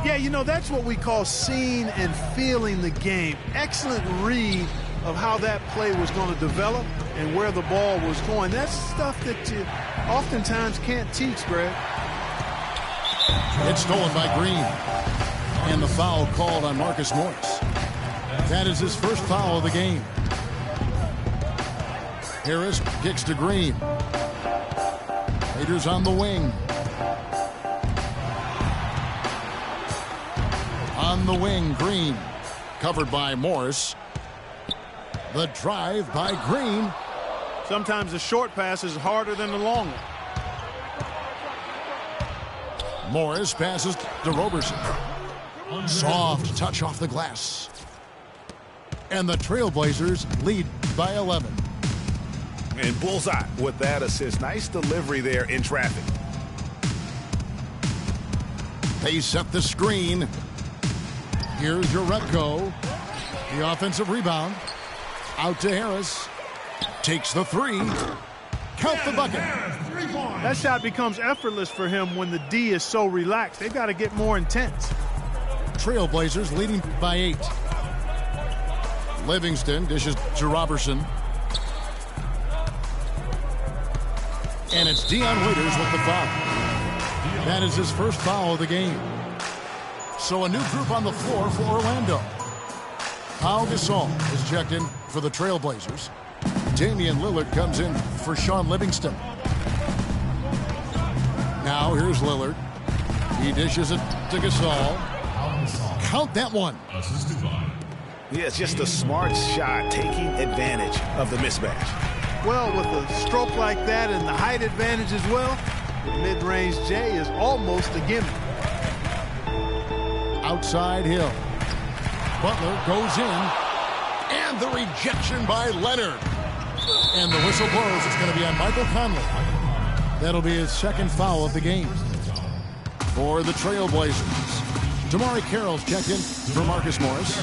Yeah, you know, that's what we call seeing and feeling the game. Excellent read of how that play was going to develop and where the ball was going. That's stuff that you oftentimes can't teach, Greg. It's stolen by Green. And the foul called on Marcus Morris. That is his first foul of the game. Harris kicks to Green. Raiders on the wing. On the wing, Green. Covered by Morris. The drive by Green. Sometimes the short pass is harder than the long one. Morris passes to Roberson. Soft touch off the glass. And the Trailblazers lead by 11. And bullseye with that assist. Nice delivery there in traffic. They set the screen. Here's Uretko. The offensive rebound. Out to Harris. Takes the three. Count the bucket. That shot becomes effortless for him when the D is so relaxed. They've got to get more intense. Trailblazers leading by 8. Livingston dishes to Robertson. And it's Dion Waiters with the foul. That is his first foul of the game. So a new group on the floor for Orlando. Pau Gasol is checked in for the Trailblazers. Damian Lillard comes in for Sean Livingston. Now here's Lillard. He dishes it to Gasol. Count that one. Yeah, it's just a smart shot, taking advantage of the mismatch. Well, with a stroke like that and the height advantage as well, the mid-range J is almost a gimme. Outside Hill. Butler goes in. And the rejection by Leonard. And the whistle blows. It's going to be on Michael Conley. That'll be his second foul of the game. For the Trailblazers, Damari Carroll's checked in for Marcus Morris.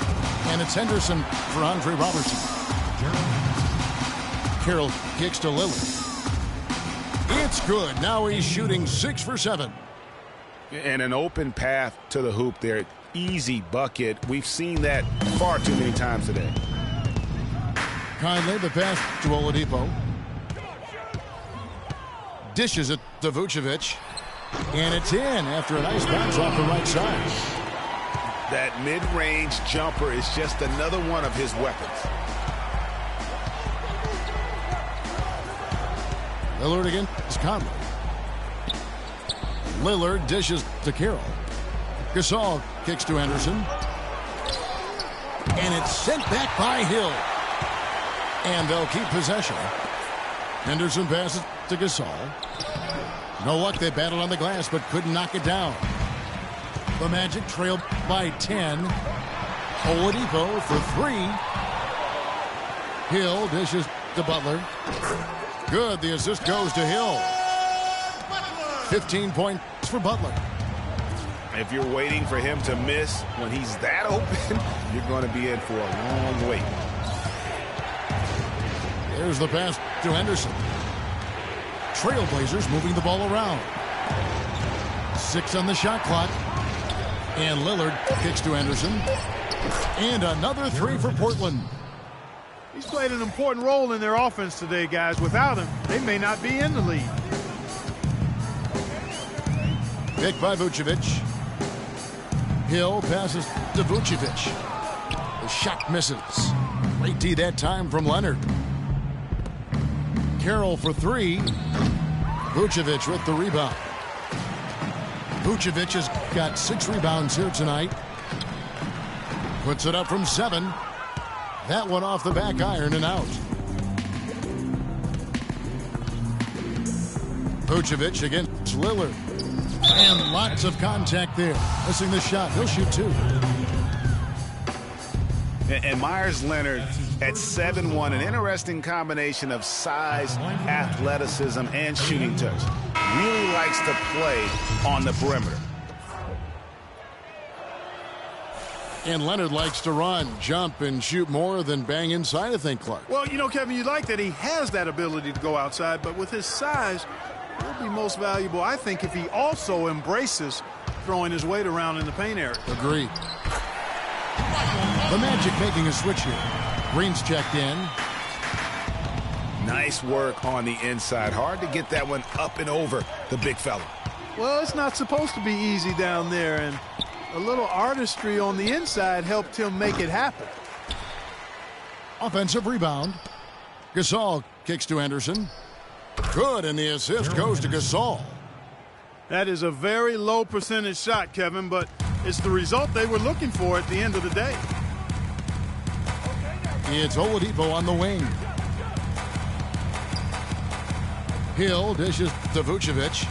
And it's Henderson for Andre Robertson. Carroll kicks to Lillard. It's good. Now he's shooting 6 for 7. And an open path to the hoop there. Easy bucket. We've seen that far too many times today. Conley, the pass to Oladipo. Dishes it to Vucevic. And it's in after a nice bounce off the right side. That mid-range jumper is just another one of his weapons. Lillard against Conley. Lillard dishes to Carroll. Gasol kicks to Henderson. And it's sent back by Hill. And they'll keep possession. Henderson passes to Gasol. No luck, they battled on the glass but couldn't knock it down. The Magic trailed by 10. Oladipo for 3. Hill dishes to Butler. Good, the assist goes to Hill. 15 points for Butler. If you're waiting for him to miss when he's that open, you're going to be in for a long wait. There's the pass to Henderson. Trailblazers moving the ball around. 6 on the shot clock. And Lillard kicks to Henderson. And another 3 for Portland. He's played an important role in their offense today, guys. Without him, they may not be in the lead. Pick by Vucevic. Hill passes to Vucevic. The shot misses. Great D that time from Leonard. Carroll for 3. Vucevic with the rebound. Vucevic has got 6 rebounds here tonight. Puts it up from 7. That one off the back iron and out. Vucevic against Lillard. And lots of contact there. Missing the shot. He'll shoot 2. And Myers Leonard at 7'1", an interesting combination of size, athleticism, and shooting touch. Really likes to play on the perimeter. And Leonard likes to run, jump, and shoot more than bang inside, I think, Clark. Well, you know, Kevin, you like that he has that ability to go outside, but with his size, it'll be most valuable, I think, if he also embraces throwing his weight around in the paint area. Agreed. The Magic making a switch here. Green's checked in. Nice work on the inside. Hard to get that one up and over the big fella. Well, it's not supposed to be easy down there, and a little artistry on the inside helped him make it happen. Offensive rebound. Gasol kicks to Henderson. Good, and the assist goes to Gasol. That is a very low percentage shot, Kevin, but it's the result they were looking for at the end of the day. It's Oladipo on the wing. Hill dishes to Vucevic.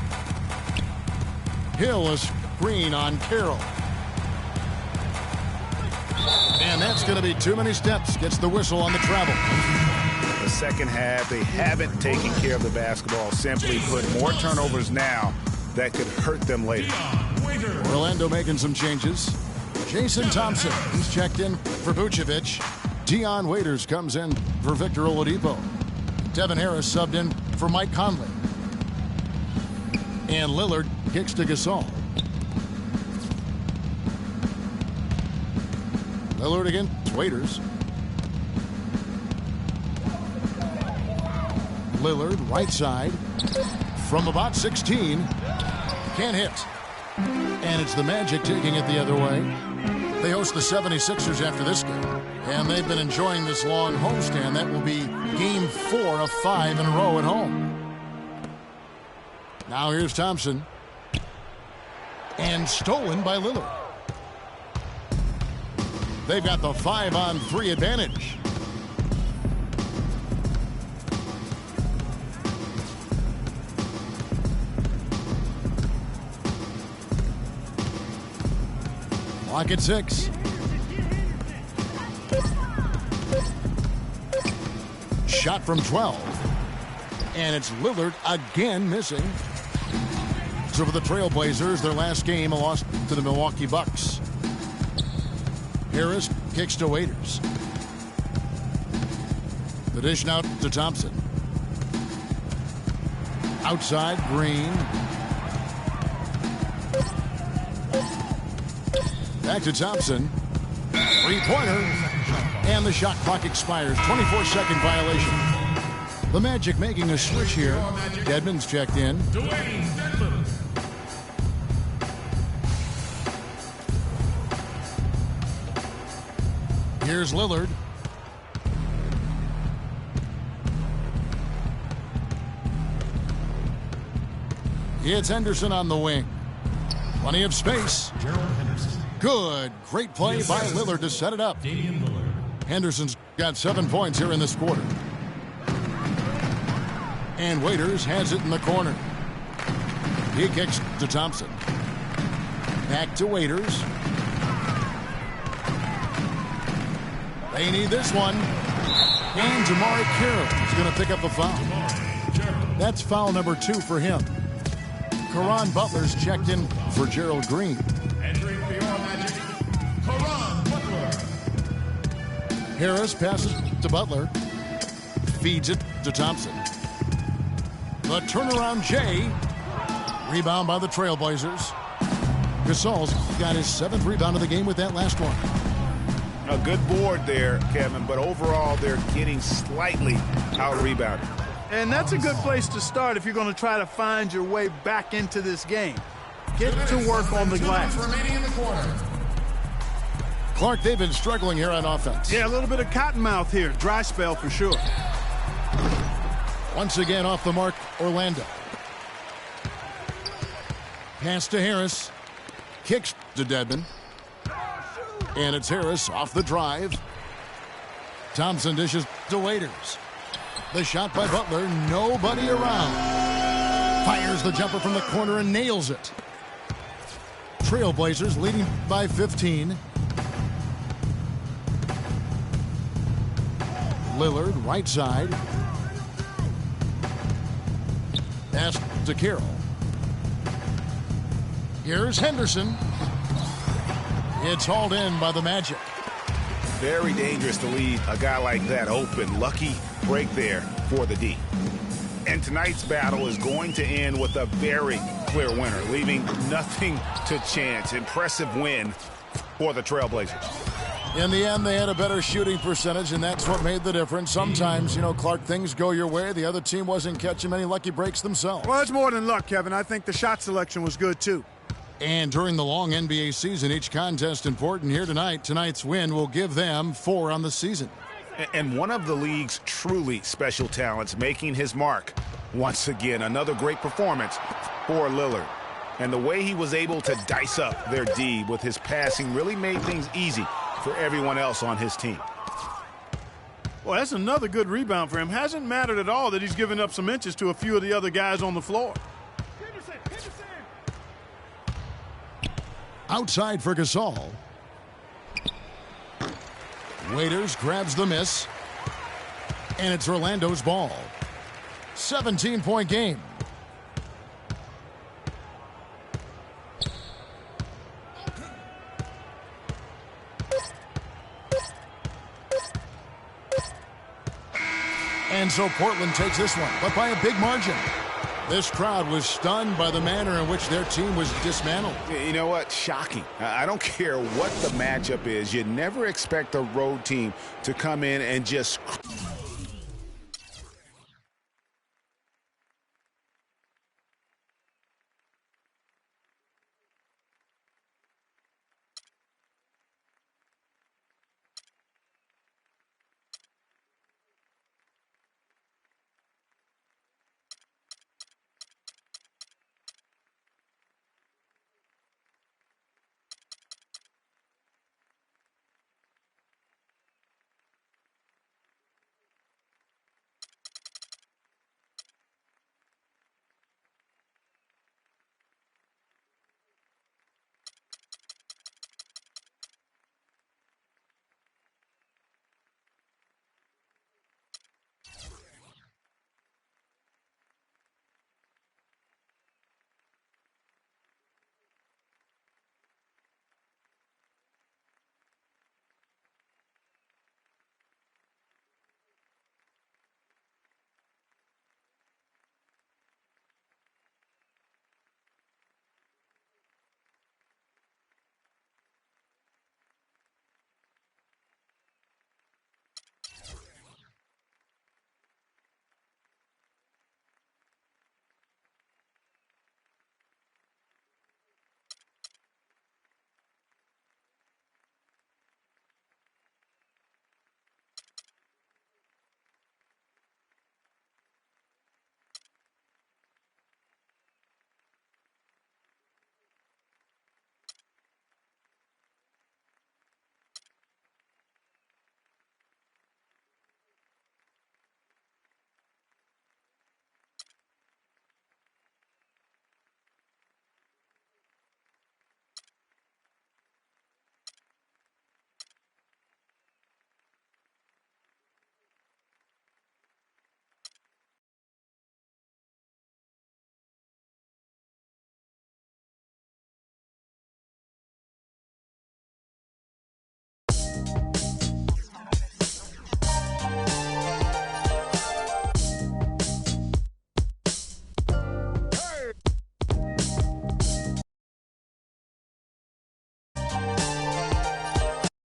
Hill, a screen on Carroll. And that's going to be too many steps. Gets the whistle on the travel. The second half, they haven't taken care of the basketball. Simply put, more turnovers now that could hurt them later. Orlando making some changes. Jason Thompson, he's checked in for Vucevic. Dion Waiters comes in for Victor Oladipo. Devin Harris subbed in for Mike Conley. And Lillard kicks to Gasol. Lillard against Waiters. Lillard, right side. From about 16. Can't hit. And it's the Magic taking it the other way. They host the 76ers after this game. And they've been enjoying this long homestand. That will be game 4 of 5 in a row at home. Now here's Thompson. And stolen by Lillard. They've got the 5-on-3 advantage. Clock at 6. Shot from 12. And it's Lillard again missing. So for the Trailblazers, their last game, a loss to the Milwaukee Bucks. Harris kicks to Waiters. The dish now to Thompson. Outside, Green. Back to Thompson. Three-pointer. And the shot clock expires. 24-second violation. The Magic making a switch here. Dedmon's checked in. Here's Lillard. It's Henderson on the wing. Plenty of space. Good. Great play by Lillard to set it up. Henderson's got 7 points here in this quarter. And Waiters has it in the corner. He kicks to Thompson. Back to Waiters. They need this one. And Jamari Carroll is going to pick up the foul. That's foul number 2 for him. Caron Butler's checked in for Gerald Green. Entering for your Magic, Caron Butler. Harris passes to Butler. Feeds it to Thompson. The turnaround J. Rebound by the Trailblazers. Gasol's got his 7th rebound of the game with that last one. A good board there, Kevin, but overall they're getting slightly out-rebounded. And that's a good place to start if you're going to try to find your way back into this game. Get to work on the glass. Remaining in the quarter. Clark, they've been struggling here on offense. Yeah, a little bit of cottonmouth here. Dry spell for sure. Once again off the mark, Orlando. Pass to Harris. Kicks to Dedmon. And it's Harris off the drive. Thompson dishes to Waiters. The shot by Butler, nobody around. Fires the jumper from the corner and nails it. Trailblazers leading by 15. Lillard, right side. Pass to Carroll. Here's Henderson. It's hauled in by the Magic. Very dangerous to leave a guy like that open. Lucky break there for the D. And tonight's battle is going to end with a very clear winner, leaving nothing to chance. Impressive win for the Trailblazers. In the end, they had a better shooting percentage, and that's what made the difference. Sometimes, Clark, things go your way. The other team wasn't catching many lucky breaks themselves. Well, it's more than luck, Kevin. I think the shot selection was good, too. And during the long NBA season, each contest important here tonight. Tonight's win will give them 4 on the season. And one of the league's truly special talents making his mark. Once again, another great performance for Lillard. And the way he was able to dice up their D with his passing really made things easy for everyone else on his team. Well, that's another good rebound for him. Hasn't mattered at all that he's given up some inches to a few of the other guys on the floor. Outside for Gasol. Waiters grabs the miss. And it's Orlando's ball. 17-point game. And so Portland takes this one, but by a big margin. This crowd was stunned by the manner in which their team was dismantled. You know what? Shocking. I don't care what the matchup is. You never expect a road team to come in and just